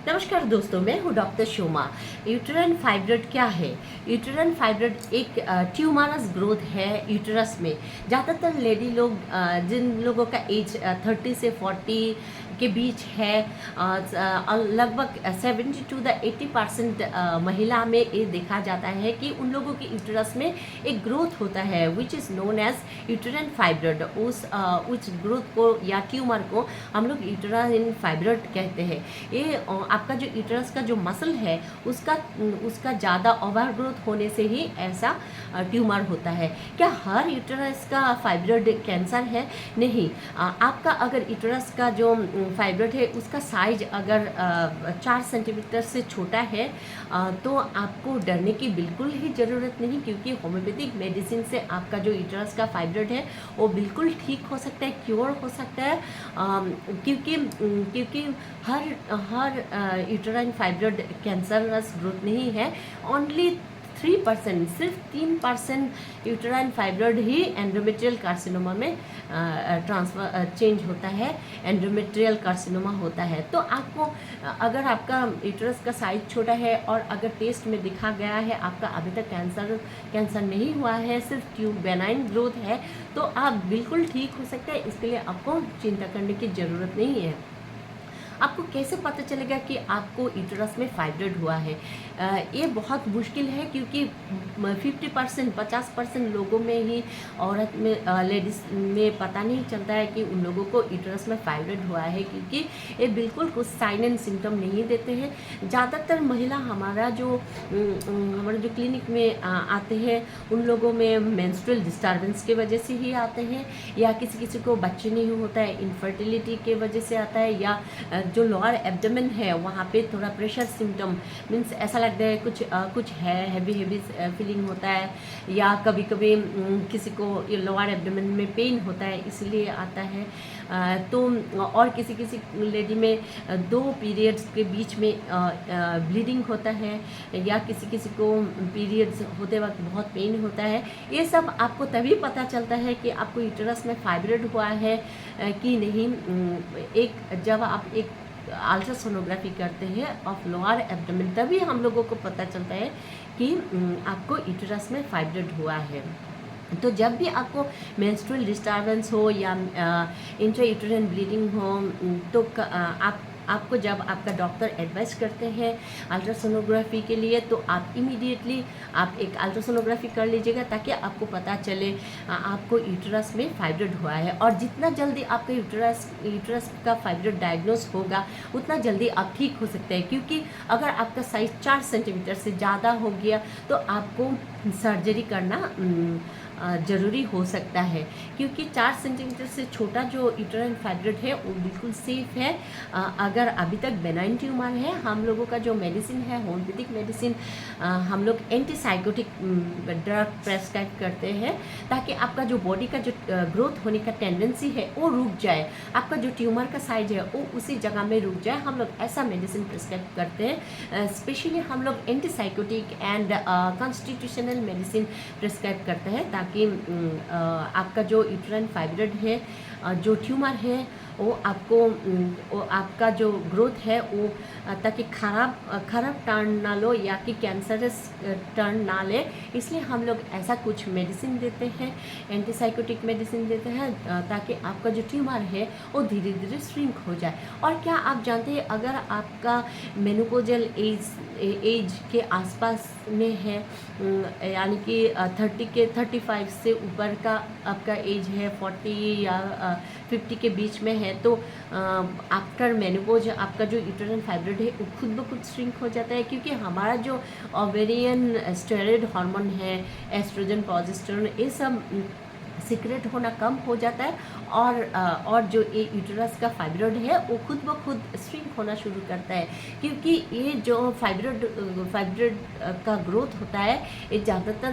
नमस्कार दोस्तों, मैं हूँ डॉक्टर शोमा। यूटेराइन फाइब्रॉइड क्या है? यूटेराइन फाइब्रॉइड एक ट्यूमरस ग्रोथ है यूटेरस में। ज़्यादातर लेडी लोग जिन लोगों का एज 30 से 40 के बीच है, लगभग 70 to 80% महिला में ये देखा जाता है कि उन लोगों के यूटेरस में एक ग्रोथ होता है which is known as uterine fibroid. उस ग्रोथ को या ट्यूमर को हम लोग यूटेराइन फाइब्रॉइड कहते हैं। ये आपका जो यूटेरस का जो मसल है उसका ज़्यादा ओवर ग्रोथ होने से ही ऐसा ट्यूमर होता है। क्या हर यूटेरस का फाइब्रॉइड कैंसर है? नहीं। आपका अगर यूटेरस का जो फाइब्रॉइड है उसका साइज अगर 4 सेंटीमीटर से छोटा है तो आपको डरने की बिल्कुल ही ज़रूरत नहीं, क्योंकि होम्योपैथिक मेडिसिन से आपका जो यूटेरस का फाइब्रॉइड है वो बिल्कुल ठीक हो सकता है, क्योर हो सकता है। क्योंकि हर यूटेराइन फाइब्रॉइड कैंसरस ग्रोथ नहीं है। ओनली 3%, सिर्फ 3% यूटेराइन फाइब्रॉइड ही एंडोमेट्रियल कार्सिनोमा में चेंज होता है, एंडोमेट्रियल कार्सिनोमा होता है। तो आपको अगर आपका यूटेरस का साइज छोटा है और अगर टेस्ट में दिखा गया है आपका अभी तक कैंसर नहीं हुआ है, सिर्फ बेनाइन ग्रोथ है, तो आप बिल्कुल ठीक हो सकते हैं। इसके लिए आपको चिंता करने की ज़रूरत नहीं है। आपको कैसे पता चलेगा कि आपको यूटेरस में फाइब्रॉइड हुआ है? ये बहुत मुश्किल है, क्योंकि 50% लोगों में ही, औरत में, लेडीज़ में पता नहीं चलता है कि उन लोगों को यूटेरस में फाइब्रॉइड हुआ है, क्योंकि ये बिल्कुल कुछ साइन एंड सिम्टम नहीं देते हैं। ज़्यादातर महिला हमारा जो क्लिनिक में आते हैं उन लोगों में मेंस्ट्रुअल डिस्टर्बेंस की वजह से ही आते हैं, या किसी को बच्चे नहीं होता है, इनफर्टिलिटी के वजह से आता है, या जो लोअर एब्डोमेन है वहाँ पे थोड़ा प्रेशर सिम्टम, मीन्स ऐसा लगता है कुछ है, हैवी फीलिंग होता है, या कभी कभी किसी को लोअर एब्डोमेन में पेन होता है इसलिए आता है। तो और किसी लेडी में 2 पीरियड्स के बीच में ब्लीडिंग होता है, या किसी को पीरियड्स होते वक्त बहुत पेन होता है। ये सब आपको तभी पता चलता है कि आपको यूटेरस में फाइब्रॉइड हुआ है कि नहीं। जब आप एक अल्ट्रासोनोग्राफी करते हैं ऑफ लोअर एब्डोमेन, तभी हम लोगों को पता चलता है कि आपको यूटेरस में फाइब्रॉइड हुआ है। तो जब भी आपको मेंस्ट्रुअल डिस्टर्बेंस हो या इंट्रा यूटेराइन ब्लीडिंग हो, तो आपको जब आपका डॉक्टर एडवाइस करते हैं अल्ट्रासोनोग्राफी के लिए, तो आप इमीडिएटली आप एक अल्ट्रासोनोग्राफी कर लीजिएगा, ताकि आपको पता चले आपको यूटेरस में फाइब्रॉइड हुआ है। और जितना जल्दी आपका यूटेरस का फाइब्रॉइड डायग्नोस होगा उतना जल्दी आप ठीक हो सकते हैं। क्योंकि अगर आपका साइज 4 सेंटीमीटर से ज़्यादा हो गया तो आपको सर्जरी करना ज़रूरी हो सकता है, क्योंकि 4 सेंटीमीटर से छोटा जो यूटेराइन फाइब्रॉइड है वो बिल्कुल सेफ है। अगर अभी तक बेनाइन ट्यूमर है, हम लोगों का जो मेडिसिन है होम्योपैथिक मेडिसिन, हम लोग एंटीसाइकोटिक ड्रग प्रेस्क्राइब करते हैं, ताकि आपका जो बॉडी का जो ग्रोथ होने का टेंडेंसी है वो रुक जाए, आपका जो ट्यूमर का साइज है वो उसी जगह में रुक जाए। हम लोग ऐसा मेडिसिन प्रेस्क्राइब करते हैं। स्पेशली हम लोग antipsychotic and constitutional medicine prescribe करते हैं, ताकि आपका जो यूटेराइन फाइब्रॉइड है, जो ट्यूमर है, वो आपका जो ग्रोथ है वो ताकि खराब टर्न ना लो, या कि कैंसरस टर्न ना ले। इसलिए हम लोग ऐसा कुछ मेडिसिन देते हैं, एंटीसाइकोटिक मेडिसिन देते हैं, ताकि आपका जो ट्यूमर है वो धीरे धीरे श्रिंक हो जाए। और क्या आप जानते हैं, अगर आपका मेनोपॉजल एज के आसपास में है, यानी कि 35 से ऊपर का आपका एज है, 40 या 50 के बीच में है, तो आफ्टर मेनोपॉज आपका जो यूटेराइन फाइब्रॉइड है वो खुद ब खुद श्रिंक हो जाता है। क्योंकि हमारा जो ओवेरियन स्टेरॉइड हार्मोन है, एस्ट्रोजन, प्रोजेस्टेरोन, ये सब सीक्रेट होना कम हो जाता है, और जो ये यूटेरस का फाइब्रॉइड है वो खुद ब खुद श्रिंक होना शुरू करता है। क्योंकि ये जो फाइब्रॉइड का ग्रोथ होता है, ये ज़्यादातर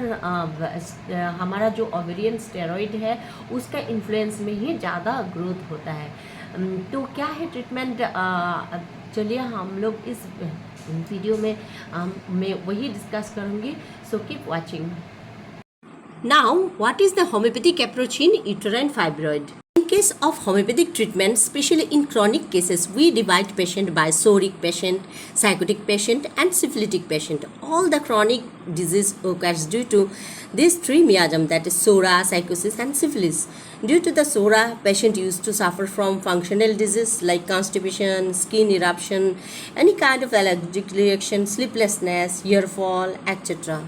हमारा जो ओवेरियन स्टेरॉइड है उसका इन्फ्लुएंस में ही ज़्यादा ग्रोथ होता है। तो क्या है ट्रीटमेंट? चलिए हम लोग इस वीडियो में मैं वही डिस्कस करूँगी, so keep watching. Now, what is the homeopathic approach in uterine fibroid? case of homeopathic treatment, especially in chronic cases, we divide patient by psoriatic patient, psychotic patient and syphilitic patient. All the chronic disease occurs due to these three miasm, that is psora, psychosis and syphilis. Due to the psora, patient used to suffer from functional disease like constipation, skin eruption, any kind of allergic reaction, sleeplessness, hair fall, etc.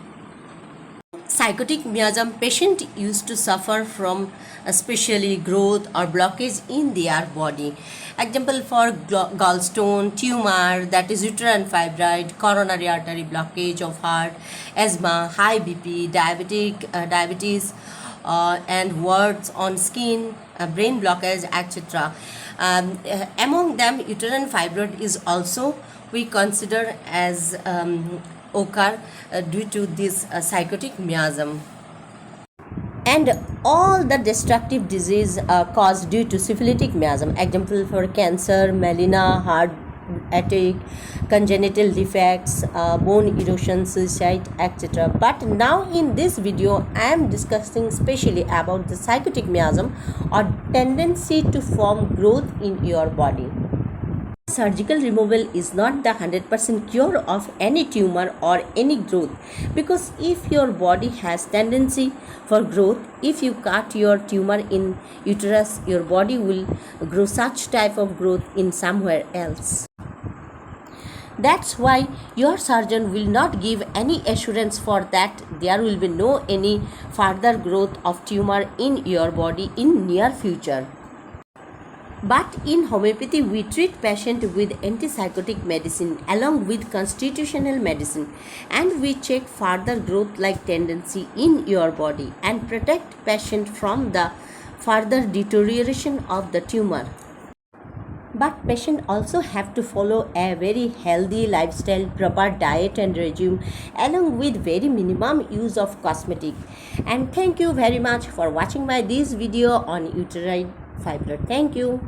Psychotic miasm patient used to suffer from especially growth or blockage in their body. Example for gallstone, tumor, that is uterine fibroid, coronary artery blockage of heart, asthma, high BP, diabetes, and warts on skin, brain blockage, etc. Among them, uterine fibroid is also we consider as occur due to this psychotic miasm. And all the destructive disease caused due to syphilitic miasm. Example for cancer, melena, heart attack, congenital defects, bone erosion, suicide, etc. But now in this video I am discussing specially about the psychotic miasm or tendency to form growth in your body. Surgical removal is not the 100% cure of any tumor or any growth, because if your body has tendency for growth, if you cut your tumor in uterus, your body will grow such type of growth in somewhere else. That's why your surgeon will not give any assurance for that there will be no any further growth of tumor in your body in near future. But in homeopathy, we treat patient with antipsychotic medicine along with constitutional medicine, and we check further growth like tendency in your body and protect patient from the further deterioration of the tumor. But patient also have to follow a very healthy lifestyle, proper diet and regime, along with very minimum use of cosmetic. And thank you very much for watching my this video on uterine fibroid. Thank you.